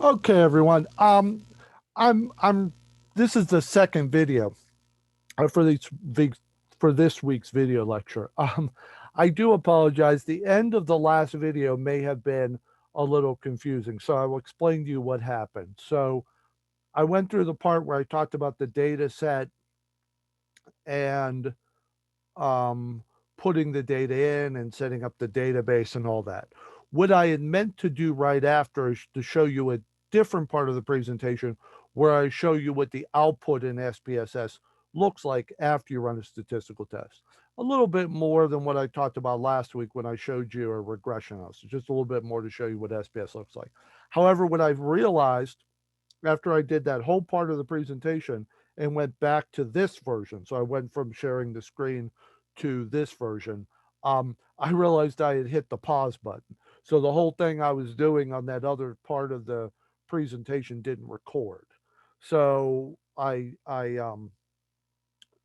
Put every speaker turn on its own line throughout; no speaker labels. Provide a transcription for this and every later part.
Okay, everyone. I'm. This is the second video for for this week's video lecture. I do apologize. The end of the last video may have been a little confusing, so I will explain to you what happened. So I went through the part where I talked about the data set and um, putting the data in and setting up the database and all that. What I had meant to do right after is to show you a different part of the presentation where I show you what the output in SPSS looks like after you run a statistical test. A little bit more than what I talked about last week when I showed you a regression analysis, just a little bit more to show you what SPS looks like. However, what I've realized after I did that whole part of the presentation and went back to this version, so I went from sharing the screen to this version, I realized I had hit the pause button. So the whole thing I was doing on that other part of the presentation didn't record. So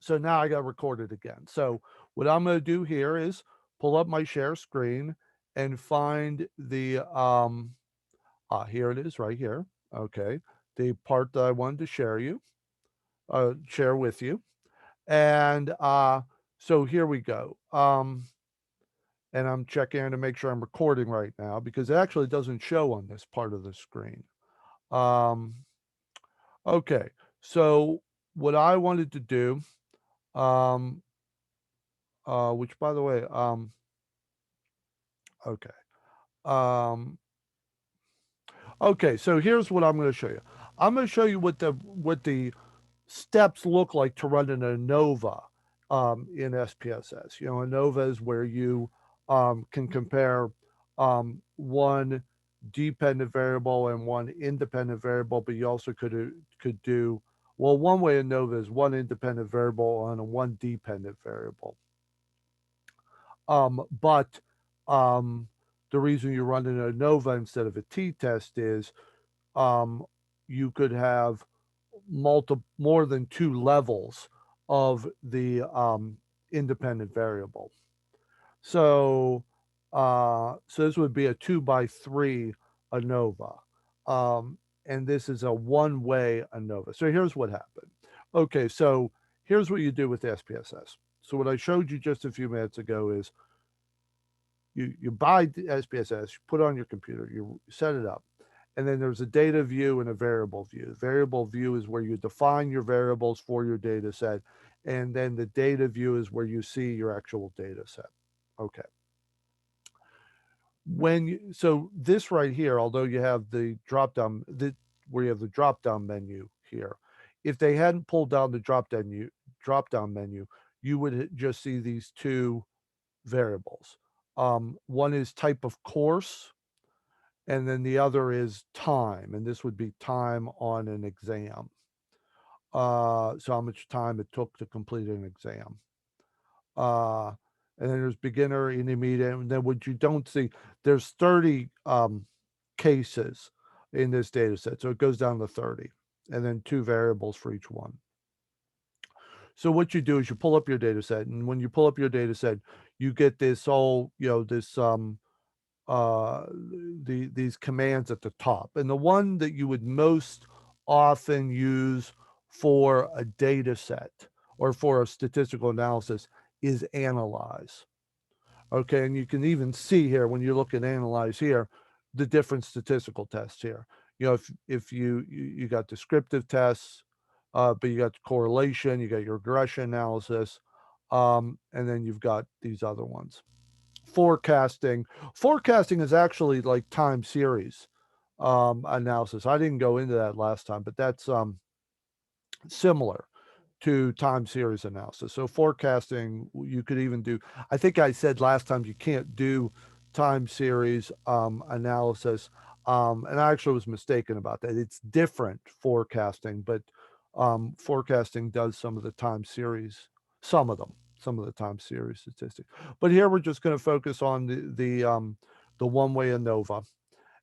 so now I got recorded again. So what I'm going to do here is pull up my share screen and find the here it is right here. Okay. The part that I wanted to share with you. And so here we go. And I'm checking to make sure I'm recording right now because it actually doesn't show on this part of the screen. Um, okay. So what I wanted to do, um, which by the way, okay. Um, okay. So here's what I'm going to show you. I'm going to show you what the steps look like to run an ANOVA in SPSS. You know, ANOVA is where you can compare one dependent variable and one independent variable, but you also could do well. One way ANOVA is one independent variable and a one dependent variable. But um, the reason you run an ANOVA instead of a t-test is um, you could have more than two levels of the independent variable. So so this would be a 2 by 3 ANOVA. Um, and this is a one-way ANOVA. So here's what happened. Okay, so here's what you do with SPSS. So what I showed you just a few minutes ago is you buy the SPSS, you put it on your computer, you set it up, and then there's a data view and a variable view. The variable view is where you define your variables for your data set, and then the data view is where you see your actual data set. Okay. So this right here, although you have the drop down, where you have the drop down menu here, if they hadn't pulled down the drop down menu, you would just see these two variables. One is type of course, and then the other is time, and this would be time on an exam. So how much time it took to complete an exam. Uh, and then there's beginner, intermediate, and then what you don't see, there's 30 cases in this data set. So it goes down to 30, and then two variables for each one. So what you do is you pull up your data set, and when you pull up your data set, you get this whole, this uh, these commands at the top. And the one that you would most often use for a data set or for a statistical analysis is analyze. Okay, and you can even see here when you look at analyze here the different statistical tests here. You know, if you got descriptive tests, but you got correlation, you got your regression analysis, and then you've got these other ones forecasting. Forecasting is actually like time series analysis. I didn't go into that last time, but that's similar to time series analysis. So forecasting, you could even do. I think I said last time you can't do time series analysis, and I actually was mistaken about that. It's different forecasting, but forecasting does some of the time series, some of them, some of the time series statistics. But here we're just going to focus on the one way ANOVA.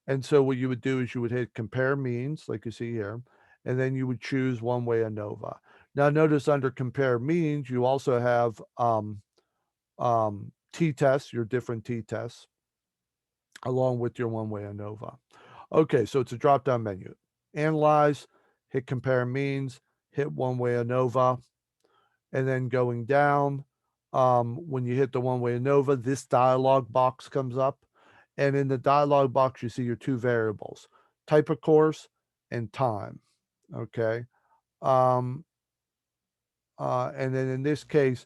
And so what you would do is you would hit compare means, like you see here, and then you would choose one way ANOVA. Now notice under compare means, you also have t-tests, your different t-tests, along with your one way ANOVA. Okay, so it's a drop-down menu. Analyze, hit compare means, hit one-way ANOVA, and then going down, when you hit the one-way ANOVA, this dialog box comes up, and in the dialog box, you see your two variables, type of course and time, okay? Um, and then in this case,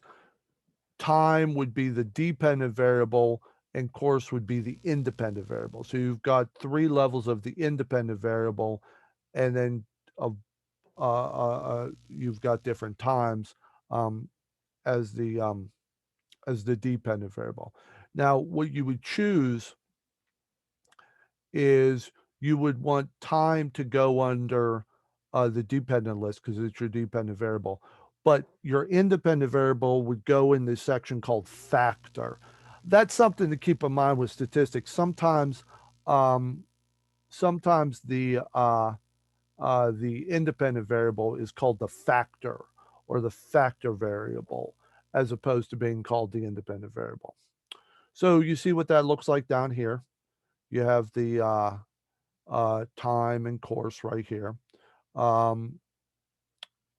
time would be the dependent variable and course would be the independent variable. So you've got three levels of the independent variable, and then you've got different times um, as the dependent variable. Now, what you would choose is you would want time to go under the dependent list because it's your dependent variable. But your independent variable would go in this section called factor. That's something to keep in mind with statistics. Um, sometimes the independent variable is called the factor or the factor variable as opposed to being called the independent variable. So you see what that looks like down here. You have the time and course right here. Um,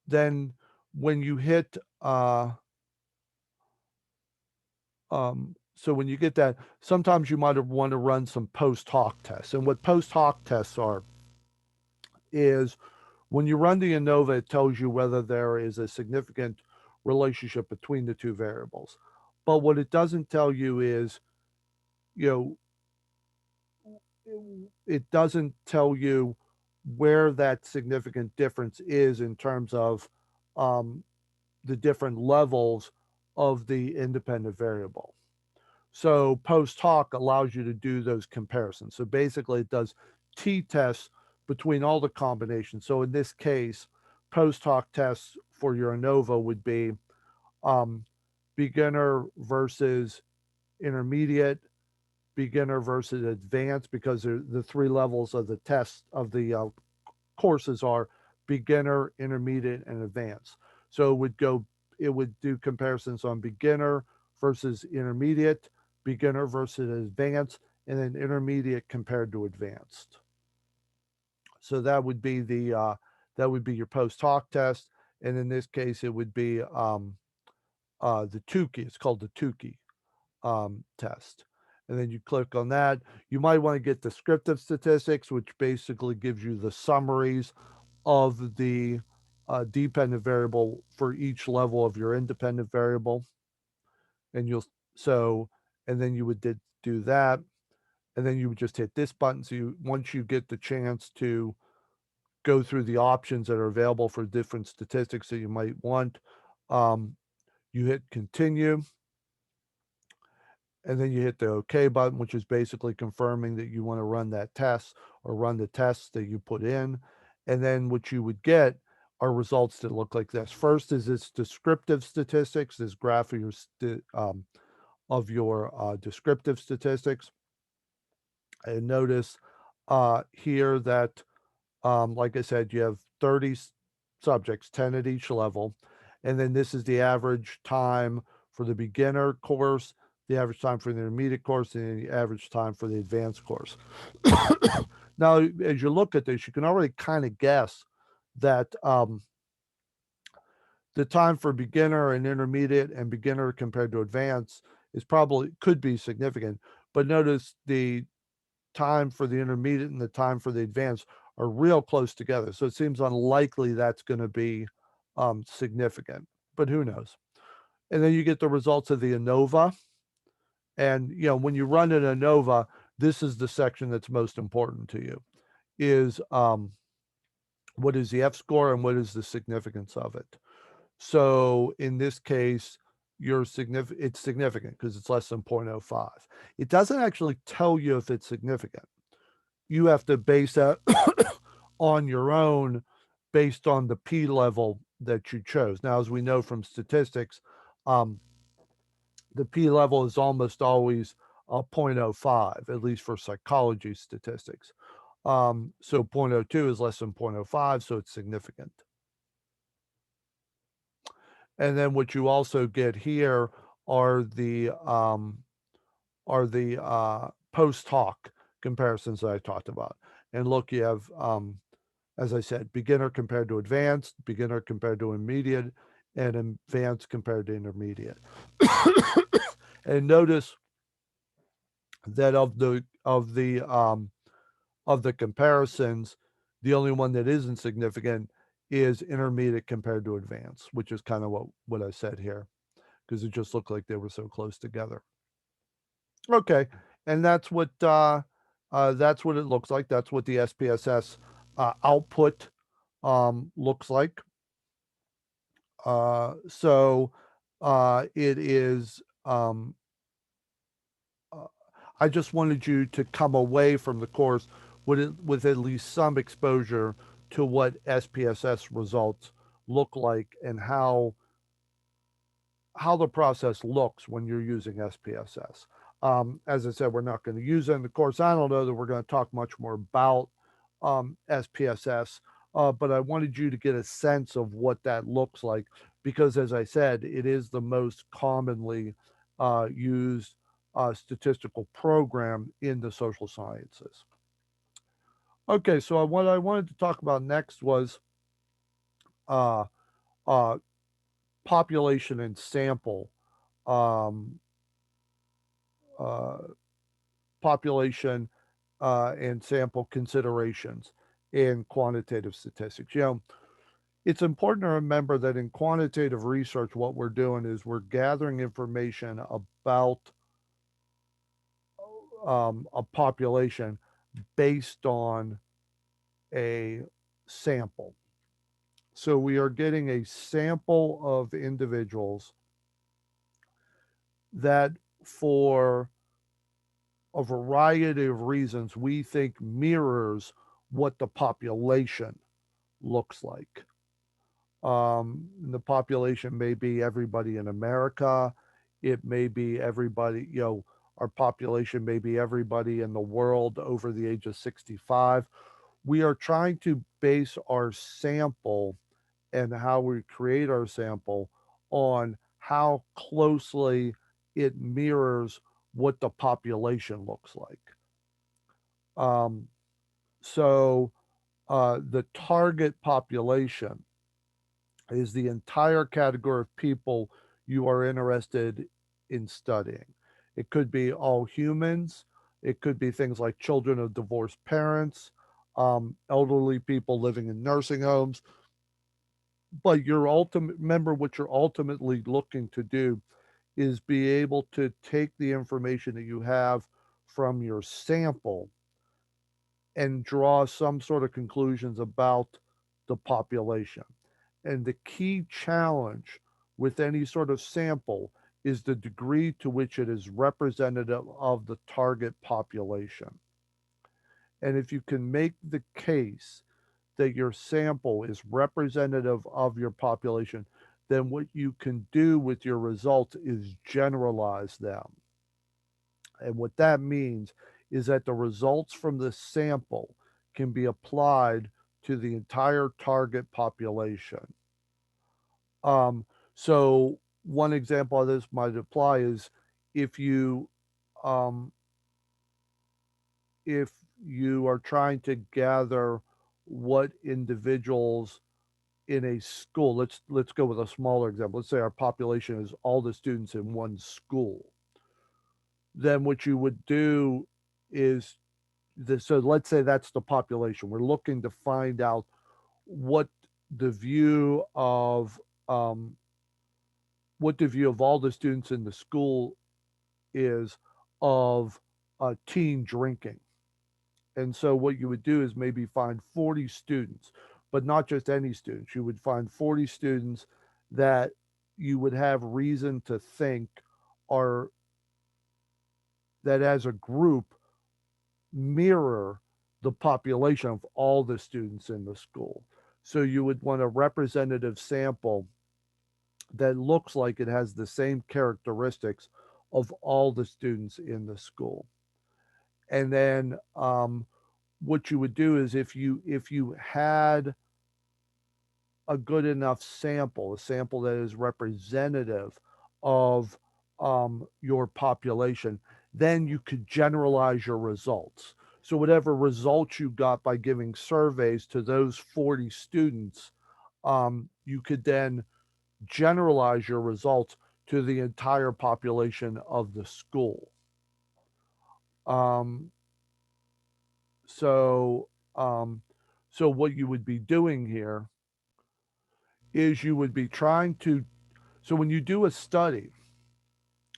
then when you hit, so when you get that, sometimes you might want to run some post hoc tests. And what post hoc tests are is when you run the ANOVA, it tells you whether there is a significant relationship between the two variables. But what it doesn't tell you is, you know, it doesn't tell you where that significant difference is in terms of um, the different levels of the independent variable. So post hoc allows you to do those comparisons. So basically, it does t-tests between all the combinations. So in this case, post hoc tests for your ANOVA would be um, beginner versus intermediate, beginner versus advanced, because the three levels of the test of the courses are beginner, intermediate, and advanced. So it would do comparisons on beginner versus intermediate, beginner versus advanced, and then intermediate compared to advanced. So that would be your post hoc test, and in this case, it would be the Tukey. It's called the Tukey test. And then you click on that. You might want to get descriptive statistics, which basically gives you the summaries of the dependent variable for each level of your independent variable. And so, and then you would do that. And then you would just hit this button. So once you get the chance to go through the options that are available for different statistics that you might want, um, you hit continue. And then you hit the OK button, which is basically confirming that you want to run that test or run the tests that you put in. And then what you would get are results that look like this. First is this descriptive statistics, this graph of your descriptive statistics. And notice here that, like I said, you have 30 subjects, 10 at each level. And then this is the average time for the beginner course, the average time for the intermediate course, and the average time for the advanced course. Now, as you look at this, you can already kind of guess that the time for beginner and intermediate and beginner compared to advanced is probably could be significant. But notice the time for the intermediate and the time for the advanced are real close together. So it seems unlikely that's going to be significant, but who knows? And then you get the results of the ANOVA. And, when you run an ANOVA, this is the section that's most important to you is what is the F score and what is the significance of it? So in this case, it's significant because it's less than 0.05. It doesn't actually tell you if it's significant. You have to base that on your own based on the P level that you chose. Now, as we know from statistics, the P level is almost always 0.05, at least for psychology statistics. So 0.02 is less than 0.05, so it's significant. And then what you also get here are the post hoc comparisons that I talked about. And look, you have, as I said, beginner compared to advanced, beginner compared to intermediate, and advanced compared to intermediate. And notice that of the comparisons, the only one that isn't significant is intermediate compared to advanced, which is kind of what I said here, because it just looked like they were so close together. Okay, and that's what it looks like. That's what the SPSS output looks like. So it is. Uh, I just wanted you to come away from the course with at least some exposure to what SPSS results look like and how the process looks when you're using SPSS. As I said, we're not going to use it in the course. I don't know that we're going to talk much more about SPSS, but I wanted you to get a sense of what that looks like because, as I said, it is the most commonly used statistical program in the social sciences. Okay, so what I wanted to talk about next was uh, uh, population and sample um, uh, population and sample considerations in quantitative statistics. You know, it's important to remember that in quantitative research, what we're doing is we're gathering information about a population based on a sample. So we are getting a sample of individuals that, for a variety of reasons, we think mirrors what the population looks like. The population may be everybody in America. It may be everybody, our population may be everybody in the world over the age of 65. We are trying to base our sample and how we create our sample on how closely it mirrors what the population looks like. Um, so the target population is the entire category of people you are interested in studying. It could be all humans, it could be things like children of divorced parents, elderly people living in nursing homes. But your ultimate, remember what you're ultimately looking to do is be able to take the information that you have from your sample and draw some sort of conclusions about the population. And the key challenge with any sort of sample is the degree to which it is representative of the target population. And if you can make the case that your sample is representative of your population, then what you can do with your results is generalize them. And what that means is that the results from the sample can be applied to the entire target population. Um, so one example of this might apply is if you um, if you are trying to gather what individuals in a school, let's go with a smaller example. Let's say our population is all the students in one school. Then what you would do is so let's say that's the population. We're looking to find out what the view of um, what the view of all the students in the school is of teen drinking. And so what you would do is maybe find 40 students, but not just any students. You would find 40 students that you would have reason to think are that as a group mirror the population of all the students in the school. So you would want a representative sample that looks like it has the same characteristics of all the students in the school. And then what you would do is if you had a good enough sample, a sample that is representative of your population, then you could generalize your results. So whatever results you got by giving surveys to those 40 students, you could then generalize your results to the entire population of the school. Um, so, um, so what you would be doing here is you would be trying to. So when you do a study,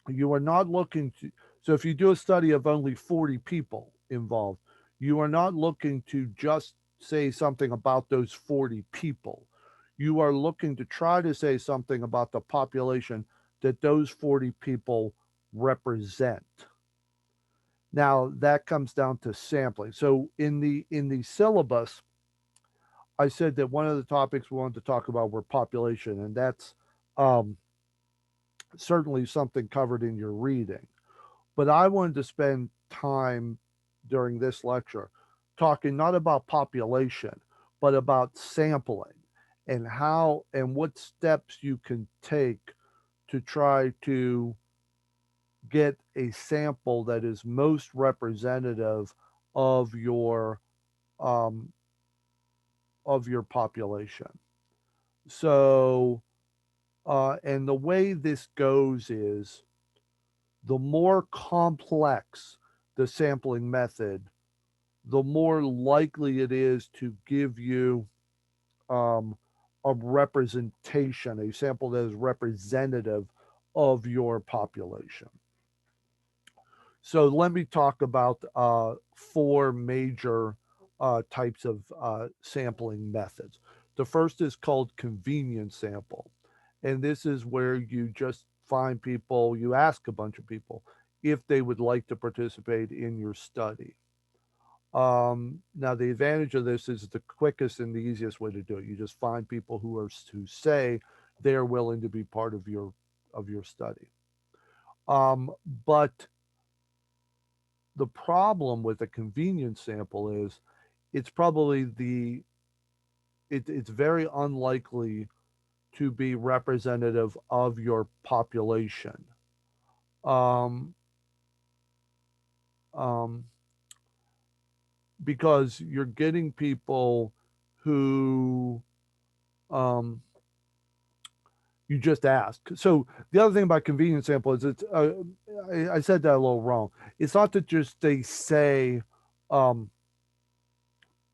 you are not looking to. So if you do a study of only 40 people involved, you are not looking to just say something about those 40 people. You are looking to try to say something about the population that those 40 people represent. Now that comes down to sampling. So in the syllabus, I said that one of the topics we wanted to talk about were population, and that's um, certainly something covered in your reading. But I wanted to spend time during this lecture talking not about population, but about sampling and how and what steps you can take to try to get a sample that is most representative of your um, of your population. So, and the way this goes is the more complex the sampling method, the more likely it is to give you um, a representation, a sample that is representative of your population. So let me talk about four major types of sampling methods. The first is called convenience sample. And this is where you just find people, you ask a bunch of people if they would like to participate in your study. Now, the advantage of this is the quickest and the easiest way to do it. You just find people who say they're willing to be part of your study. But the problem with a convenience sample is it's probably it's very unlikely to be representative of your population. Um, um, because you're getting people who um, you just ask. So the other thing about convenience sample is I said that a little wrong. It's not that just they say um,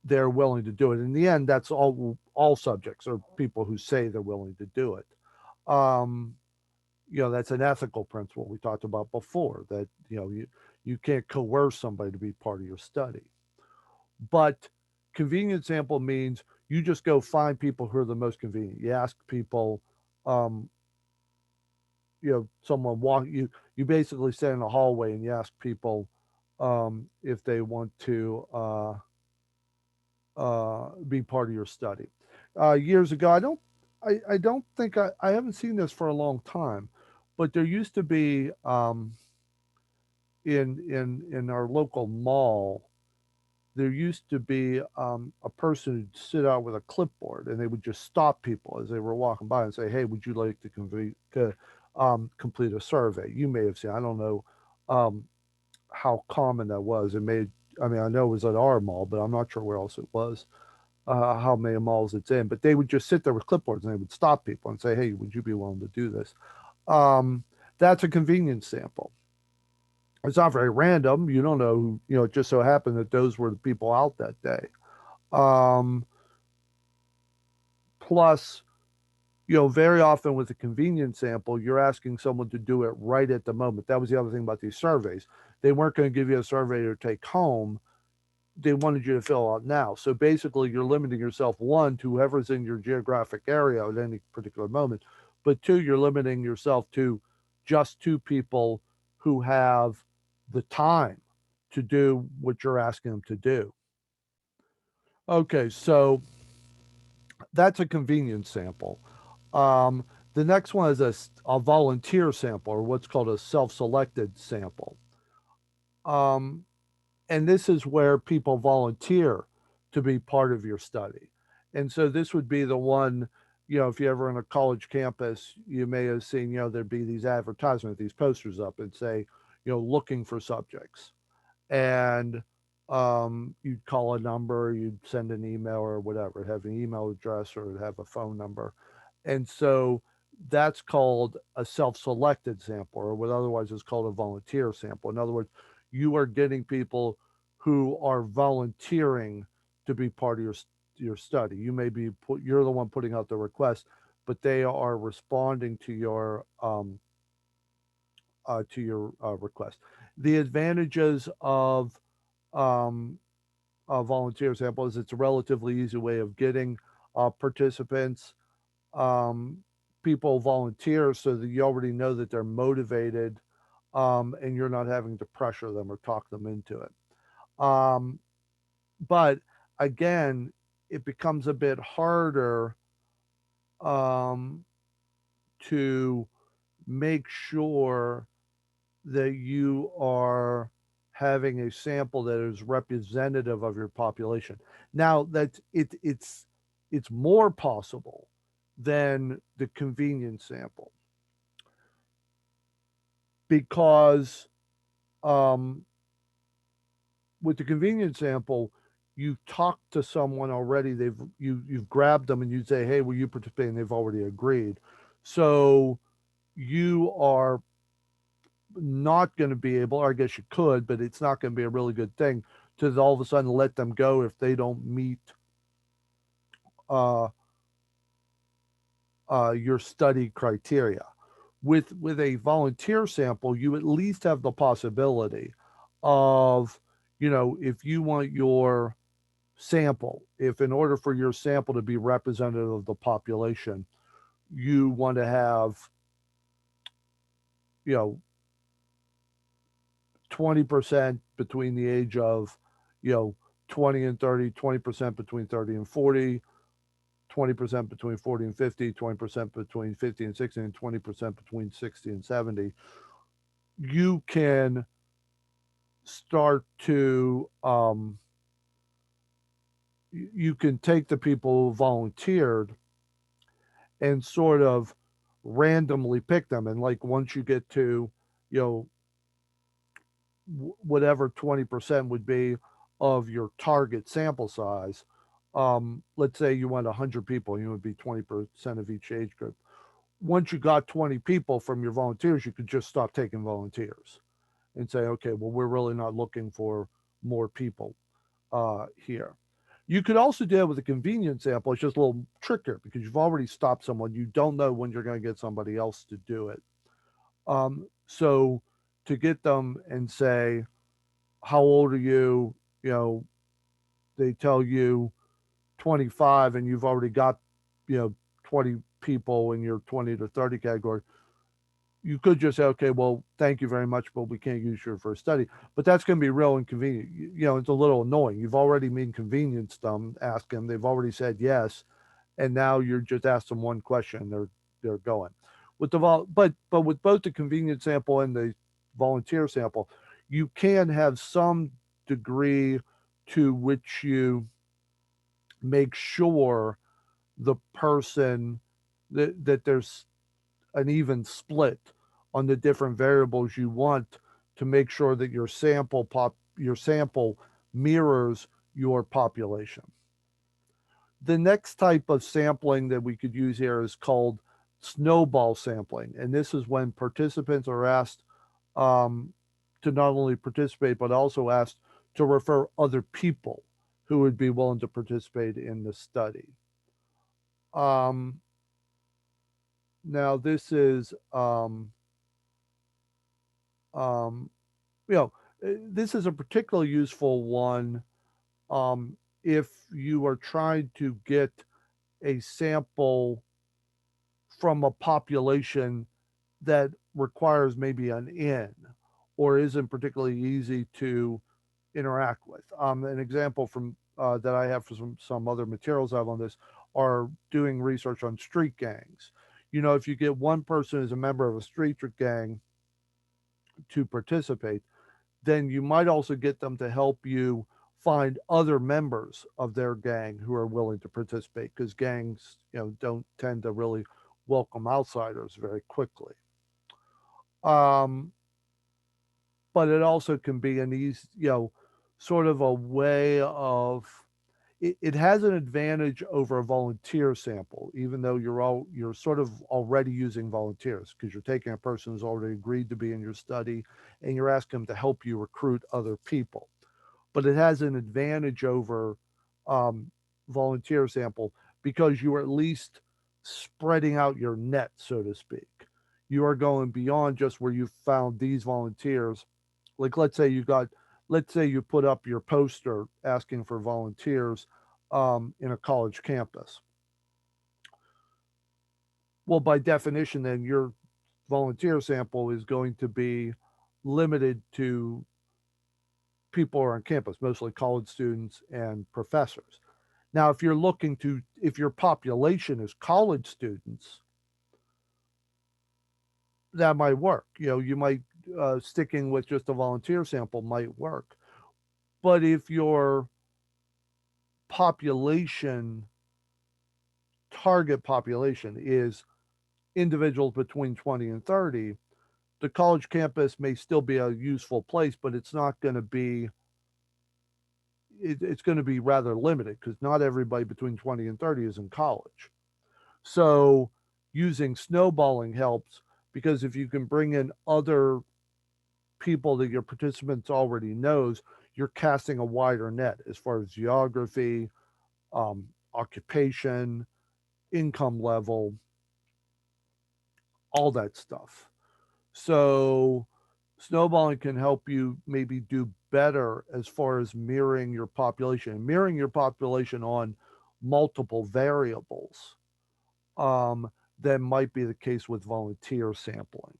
they're willing to do it. In the end, that's all subjects or people who say they're willing to do it. Um, that's an ethical principle we talked about before that you can't coerce somebody to be part of your study. But convenient sample means you just go find people who are the most convenient. You ask people, um, someone walk you basically stand in the hallway and you ask people if they want to be part of your study. Years ago, I don't think I haven't seen this for a long time, but there used to be in our local mall. There used to be a person who'd sit out with a clipboard, and they would just stop people as they were walking by and say, "Hey, would you like to complete a survey?" You may have seen. I don't know um, how common that was. It may. I mean, I know it was at our mall, but I'm not sure where else it was. How many malls it's in, but they would just sit there with clipboards and they would stop people and say, "Hey, would you be willing to do this?" Um, that's a convenience sample. It's not very random. You don't know who, it just so happened that those were the people out that day. Um, plus, very often with a convenience sample, you're asking someone to do it right at the moment. That was the other thing about these surveys. They weren't going to give you a survey to take home. They wanted you to fill out now. So basically, you're limiting yourself, one, to whoever's in your geographic area at any particular moment, but two, you're limiting yourself to just two people who have the time to do what you're asking them to do. Okay, so that's a convenience sample. Um, the next one is a volunteer sample, or what's called a self selected sample. Um, and this is where people volunteer to be part of your study. And so this would be the one, if you're ever on a college campus, you may have seen, there'd be these advertisements, these posters up and say, looking for subjects. And You'd call a number, you'd send an email or whatever, have an email address or have a phone number. And so that's called a self-selected sample, or what otherwise is called a volunteer sample. In other words, you are getting people who are volunteering to be part of your study. You may be you're the one putting out the request, but they are responding to your request. The advantages of um, a volunteer sample is it's a relatively easy way of getting participants. Um, People volunteer so that you already know that they're motivated, and you're not having to pressure them or talk them into it. Um, but again, it becomes a bit harder um, to make sure that you are having a sample that is representative of your population. Now that it's more possible than the convenience sample because um, with the convenience sample, you talk to someone already. You've grabbed them and you say, "Hey, will you participate?" And they've already agreed. So you are not going to be able, or I guess you could, but it's not going to be a really good thing to all of a sudden let them go if they don't meet uh, your study criteria. With a volunteer sample, you at least have the possibility of, if you want your sample, if in order for your sample to be representative of the population, you want to have, you know, 20% between the age of, you know, 20 and 30, 20% between 30 and 40, 20% between 40 and 50, 20% between 50 and 60, and 20% between 60 and 70, you can start to, you can take the people who volunteered and sort of randomly pick them. And like once you get to, you know, whatever 20% would be of your target sample size. Let's say you want 100 people, you would be 20% of each age group. Once you got 20 people from your volunteers, you could just stop taking volunteers and say, okay, well, we're really not looking for more people here. You could also deal with a convenience sample. It's just a little trickier because you've already stopped someone. You don't know when you're going to get somebody else to do it. So to get them and say, how old are you? You know, they tell you 25 and you've already got, 20 people in your 20 to 30 category. You could just say, okay, well, thank you very much, but we can't use your first study. But that's going to be real inconvenient. It's a little annoying. You've already inconvenienced them, ask them. They've already said yes, and now you're just asked them one question. They're going with the but with both the convenience sample and the volunteer sample, you can have some degree to which you make sure the person that there's an even split on the different variables you want to make sure that your sample mirrors your population. The next type of sampling that we could use here is called snowball sampling, and this is when participants are asked um, to not only participate but also asked to refer other people who would be willing to participate in the study. Um, Now this is um, you know this is a particularly useful one um, if you are trying to get a sample from a population that requires maybe an in or isn't particularly easy to interact with. An example from that I have for some other materials I have on this are doing research on street gangs. If you get one person as a member of a street gang to participate, then you might also get them to help you find other members of their gang who are willing to participate because gangs, don't tend to really welcome outsiders very quickly. Um, but it also can be an easy, sort of a way of it has an advantage over a volunteer sample, even though you're sort of already using volunteers because you're taking a person who's already agreed to be in your study and you're asking them to help you recruit other people. But it has an advantage over um, volunteer sample because you are at least spreading out your net, so to speak. You are going beyond just where you found these volunteers. Like let's say you put up your poster asking for volunteers in a college campus. Well, by definition, then your volunteer sample is going to be limited to people who are on campus, mostly college students and professors. Now, if your population is college students, that might work. You might, sticking with just a volunteer sample might work. But if your population, target population is individuals between 20 and 30, the college campus may still be a useful place, but it's going to be rather limited because not everybody between 20 and 30 is in college. So using snowballing helps because if you can bring in other people that your participants already knows, you're casting a wider net as far as geography, occupation, income level, all that stuff. So snowballing can help you maybe do better as far as mirroring your population on multiple variables than might be the case with volunteer sampling.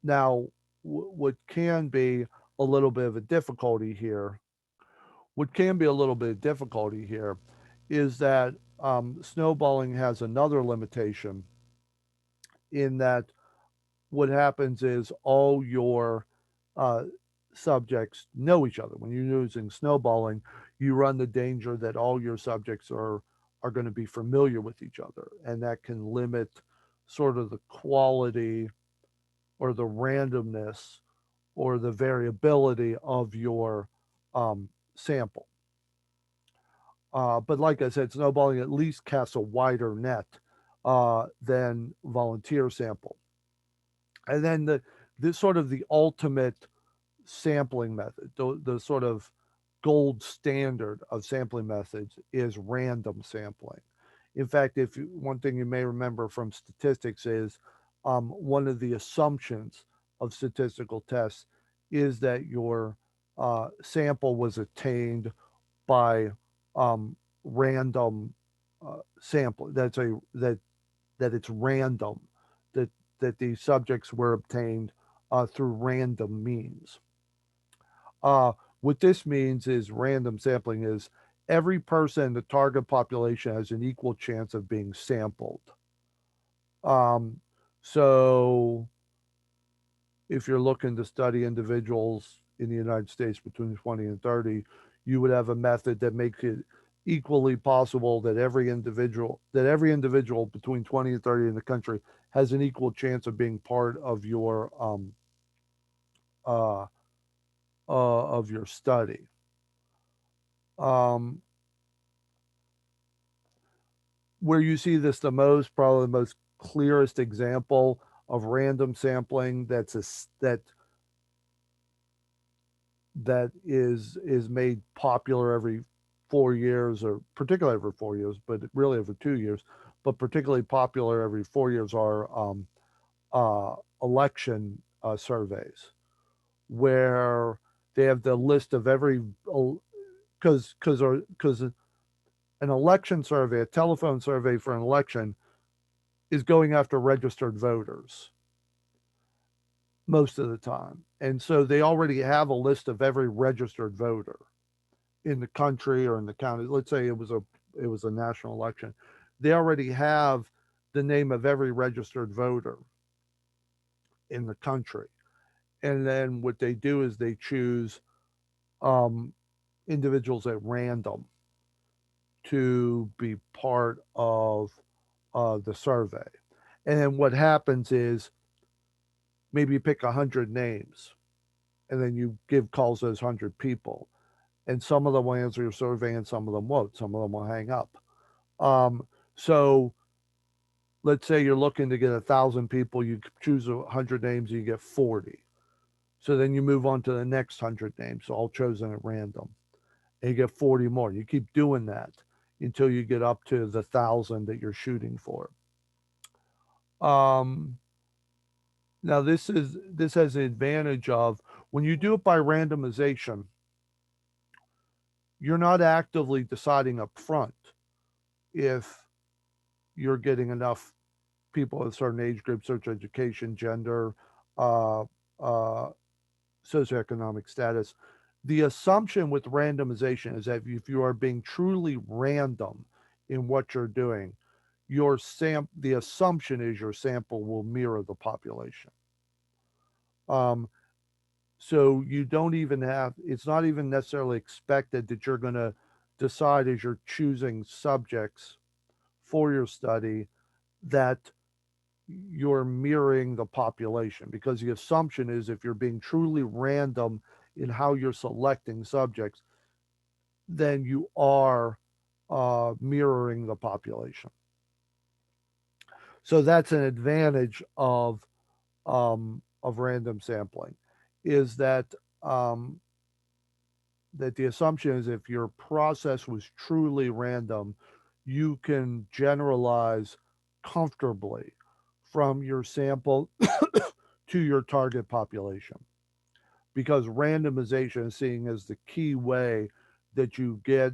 Now, what can be a little bit of a difficulty here, what can be a little bit of difficulty here is that snowballing has another limitation in that what happens is all your uh, subjects know each other. When you're using snowballing, you run the danger that all your subjects are going to be familiar with each other, and that can limit sort of the quality or the randomness or the variability of your sample. But like I said, snowballing at least casts a wider net than volunteer sample. And then this sort of the ultimate sampling method, the sort of gold standard of sampling methods is random sampling. In fact, one thing you may remember from statistics is one of the assumptions of statistical tests is that your sample was attained by random sampling. That it's random. That these subjects were obtained through random means. Uh, what this means is random sampling is every person in the target population has an equal chance of being sampled. Um, so if you're looking to study individuals in the United States between 20 and 30, you would have a method that makes it equally possible that every individual between 20 and 30 in the country has an equal chance of being part uh, of your study. Um, where you see this the most, probably the most clearest example of random sampling that is made popular every 4 years, or particularly every 4 years, but really every 2 years, but particularly popular every 4 years are election surveys, where they have the list of every because an election survey, a telephone survey for an election, is going after registered voters most of the time. And so they already have a list of every registered voter in the country or in the county. Let's say it was a national election. They already have the name of every registered voter in the country. And then what they do is they choose um, individuals at random to be part of the survey. And then what happens is maybe you pick 100 names and then you give calls to those 100 people. And some of them will answer your survey and some of them won't. Some of them will hang up. So let's say you're looking to get 1,000 people, you choose 100 names, you get 40. So then you move on to the next 100 names, all chosen at random, and you get 40 more. You keep doing that until you get up to the 1,000 that you're shooting for. Um, Now this has the advantage of when you do it by randomization, you're not actively deciding up front if you're getting enough people of a certain age group, search education, gender, uh, uh, socioeconomic status. The assumption with randomization is that if you are being truly random in what you're doing, the assumption is your sample will mirror the population. Um, so you don't even have it's not even necessarily expected that you're going to decide as you're choosing subjects for your study that you're mirroring the population, because the assumption is if you're being truly random in how you're selecting subjects, then you are mirroring the population. So that's an advantage of random sampling, is um, that the assumption is if your process was truly random, you can generalize comfortably from your sample to your target population, because randomization is seen as the key way that you get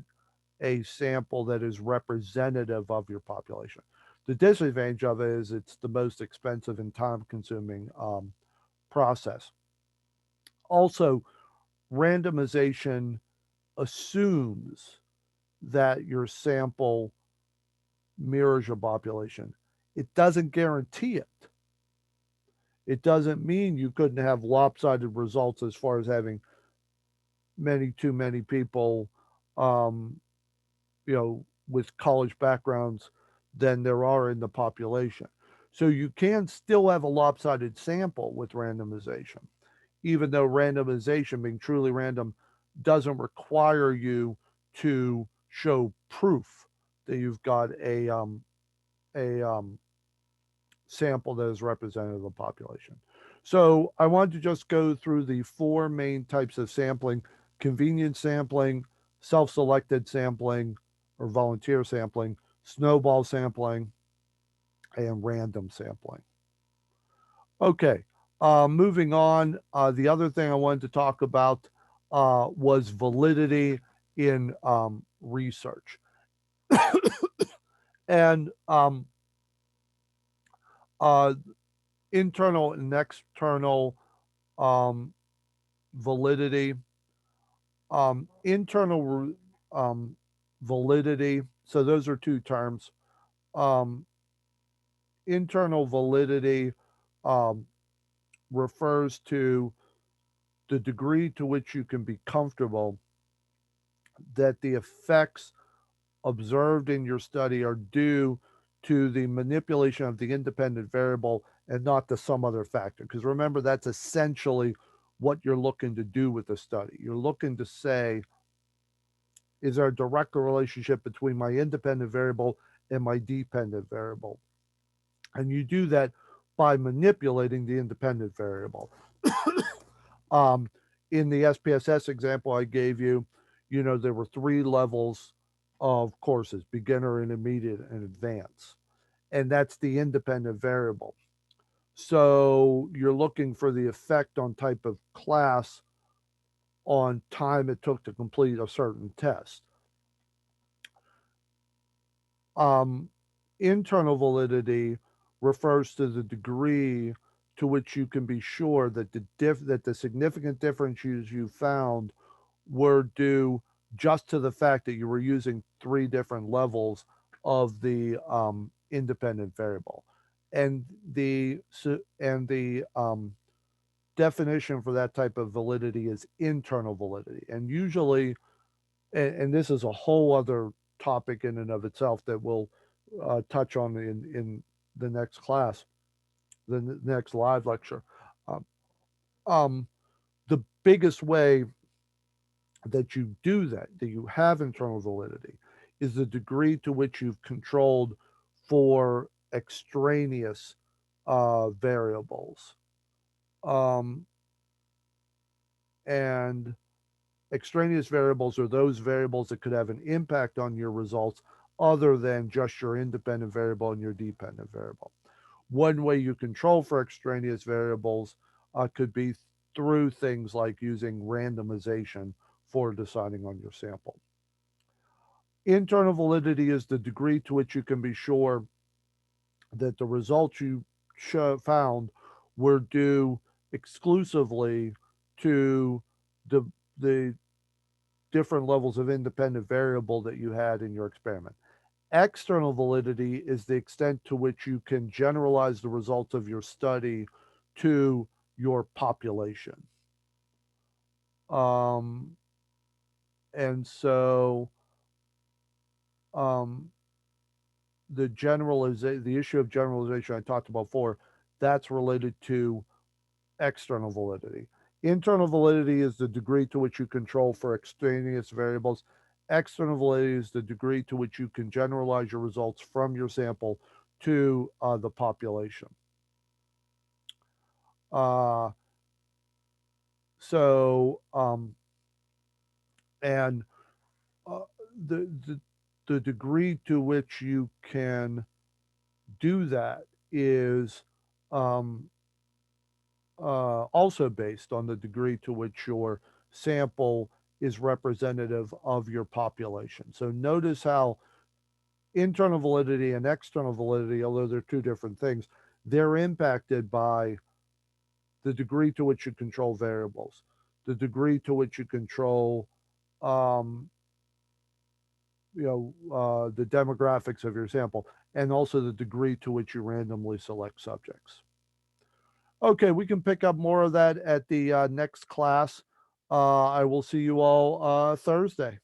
a sample that is representative of your population. The disadvantage of it is it's the most expensive and time consuming process. Also, randomization assumes that your sample mirrors your population. It doesn't guarantee it. It doesn't mean you couldn't have lopsided results as far as having too many people, um, with college backgrounds than there are in the population. So you can still have a lopsided sample with randomization, even though randomization, being truly random, doesn't require you to show proof that you've got a sample that is representative of the population. So I wanted to just go through the four main types of sampling: convenience sampling, self selected sampling or volunteer sampling, snowball sampling, and random sampling. Okay, moving on. The other thing I wanted to talk about was validity in research. And uh, internal and external um, validity. Internal validity. So those are two terms. Um, Internal validity um, refers to the degree to which you can be comfortable that the effects observed in your study are due to the manipulation of the independent variable and not to some other factor. Because remember, that's essentially what you're looking to do with the study. You're looking to say, is there a direct relationship between my independent variable and my dependent variable? And you do that by manipulating the independent variable. um, in the SPSS example I gave you, there were three levels of courses: beginner, intermediate, and advanced. And that's the independent variable. So you're looking for the effect on type of class on time it took to complete a certain test. Um, Internal validity refers to the degree to which you can be sure that the significant differences you found were due just to the fact that you were using three different levels of the independent variable, and the definition for that type of validity is internal validity, and usually, and this is a whole other topic in and of itself that we'll touch on in the next class, the next live lecture. Um, um, the biggest way that you do that, that you have internal validity, is the degree to which you've controlled for extraneous variables. Um, and extraneous variables are those variables that could have an impact on your results other than just your independent variable and your dependent variable. One way you control for extraneous variables could be through things like using randomization for deciding on your sample. Internal validity is the degree to which you can be sure that the results you found were due exclusively to the the different levels of independent variable that you had in your experiment. External validity is the extent to which you can generalize the results of your study to your population. Um, and so um, the issue of generalization I talked about before, that's related to external validity. Internal validity is the degree to which you control for extraneous variables. External validity is the degree to which you can generalize your results from your sample to the population. Uh, so, and uh, the, the the degree to which you can do that is um, also based on the degree to which your sample is representative of your population. So notice how internal validity and external validity, although they're two different things, they're impacted by the degree to which you control variables, the degree to which you control, um, the demographics of your sample, and also the degree to which you randomly select subjects. Okay, we can pick up more of that at the next class. I will see you all Thursday.